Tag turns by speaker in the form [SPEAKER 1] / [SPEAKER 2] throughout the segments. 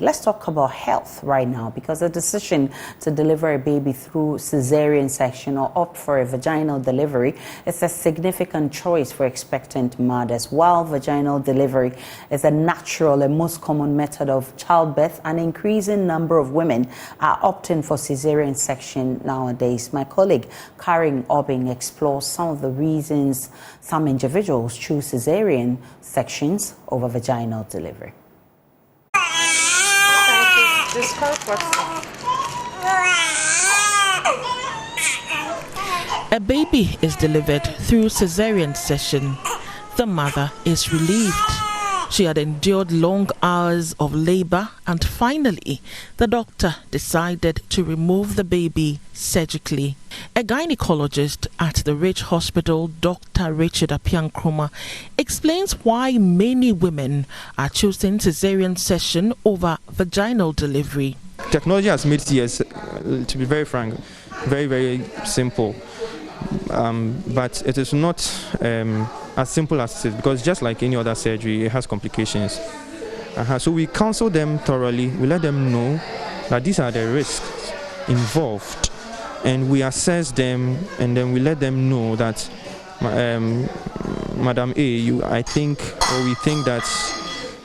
[SPEAKER 1] Let's talk about health right now, because the decision to deliver a baby through cesarean section or opt for a vaginal delivery is a significant choice for expectant mothers. While vaginal delivery is a natural and most common method of childbirth, an increasing number of women are opting for cesarean section nowadays. My colleague Karen Obing explores some of the reasons some individuals choose cesarean sections over vaginal delivery.
[SPEAKER 2] A baby is delivered through cesarean section. The mother is relieved. She had endured long hours of labor, and finally, the doctor decided to remove the baby surgically. A gynecologist at the Rich Hospital, Dr. Richard Apiankroma, explains why many women are choosing cesarean section over vaginal delivery.
[SPEAKER 3] Technology has made CS, to be very frank, very, very simple. But it is not as simple as it is, because just like any other surgery, it has complications. So we counsel them thoroughly. We let them know that these are the risks involved, and we assess them, and then we let them know that, Madam A, I think, or we think that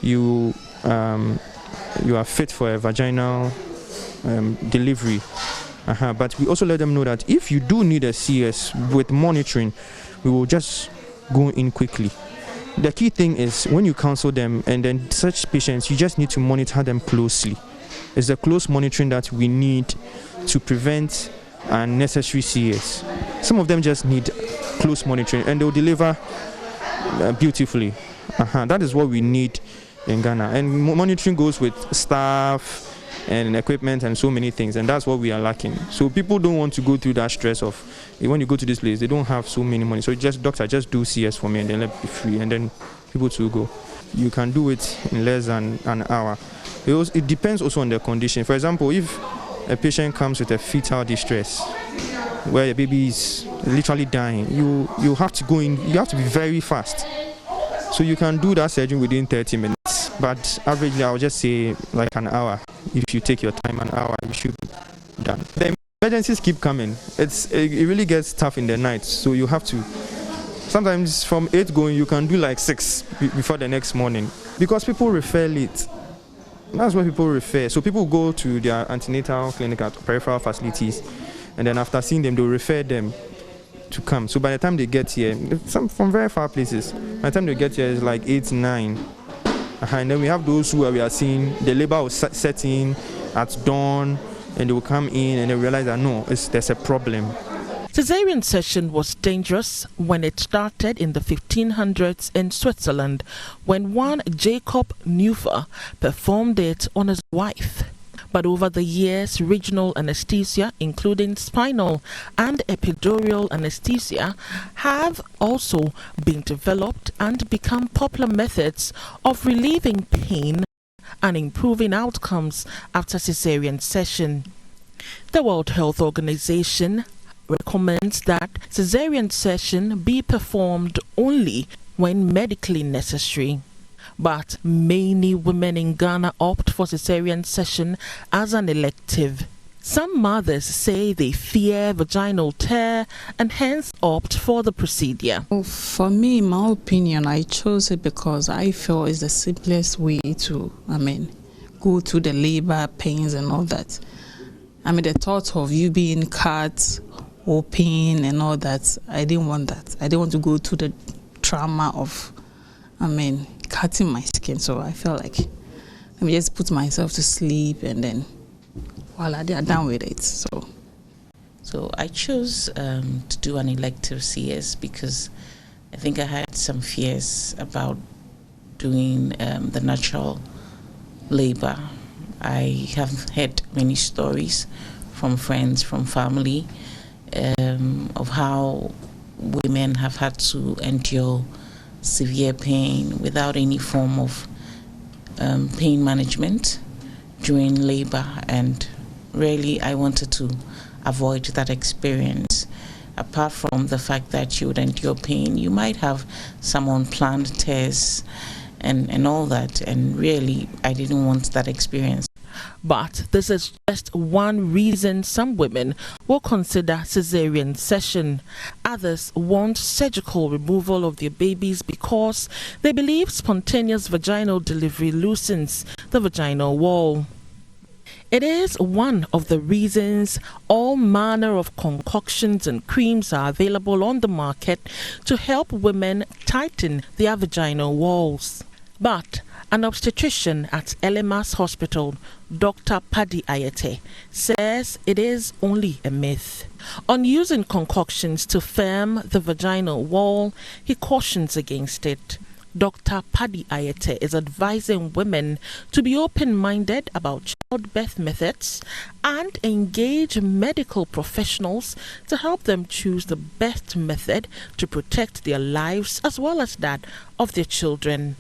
[SPEAKER 3] you are fit for a vaginal delivery. But we also let them know that if you do need a CS with monitoring, we will just go in quickly. The key thing is when you counsel them, and then such patients, you just need to monitor them closely. It's the close monitoring that we need to prevent unnecessary CS. Some of them just need close monitoring, and they'll deliver beautifully. That is what we need in Ghana. And monitoring goes with staff and equipment and so many things, and that's what we are lacking. So people don't want to go through that stress of, when you go to this place, they don't have so many money. So doctor, just do CS for me, and then let it be free, and then people to go. You can do it in less than an hour. It depends also on the condition. For example, if a patient comes with a fetal distress, where a baby is literally dying, you have to go in, you have to be very fast. So you can do that surgery within 30 minutes, but averagely I would just say like an hour. If you take your time, an hour, you should be done. The emergencies keep coming. It really gets tough in the night, so you have to, sometimes from 8 going, you can do like 6 before the next morning, because people refer late. That's why people refer. So people go to their antenatal clinic at peripheral facilities, and then after seeing them, they'll refer them to come. So by the time they get here, some from very far places, by the time they get here, it's like 8, 9. And then we have those who we are seeing, the labor will set in at dawn, and they will come in and they realize that no, there's a problem.
[SPEAKER 2] Cesarean section was dangerous when it started in the 1500s in Switzerland, when one Jacob Neuffer performed it on his wife. But over the years, regional anesthesia, including spinal and epidural anesthesia, have also been developed and become popular methods of relieving pain and improving outcomes after cesarean section. The World Health Organization recommends that cesarean section be performed only when medically necessary. But many women in Ghana opt for cesarean section as an elective. Some mothers say they fear vaginal tear and hence opt for the procedure.
[SPEAKER 4] For me, in my opinion, I chose it because I feel it's the simplest way to, go through the labor pains and all that. The thought of you being cut or pain and all that, I didn't want that. I didn't want to go through the trauma of, cutting my skin. So I felt like let me just put myself to sleep, and then voila, they are done with it.
[SPEAKER 5] So I chose to do an elective CS because I think I had some fears about doing the natural labor. I have heard many stories from friends, from family, of how women have had to endure severe pain without any form of pain management during labor, and really I wanted to avoid that experience. Apart from the fact that you would endure pain, you might have some unplanned tests and all that, and really I didn't want that experience.
[SPEAKER 2] But this is just one reason some women will consider cesarean section. Others want surgical removal of their babies because they believe spontaneous vaginal delivery loosens the vaginal wall. It is one of the reasons all manner of concoctions and creams are available on the market to help women tighten their vaginal walls. But an obstetrician at Elemas Hospital, Dr. Paddy Ayete, says it is only a myth. On using concoctions to firm the vaginal wall, he cautions against it. Dr. Paddy Ayete is advising women to be open-minded about childbirth methods and engage medical professionals to help them choose the best method to protect their lives as well as that of their children.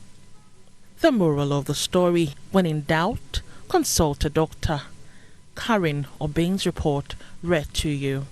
[SPEAKER 2] The moral of the story: when in doubt, consult a doctor. Karen Obeng's report read to you.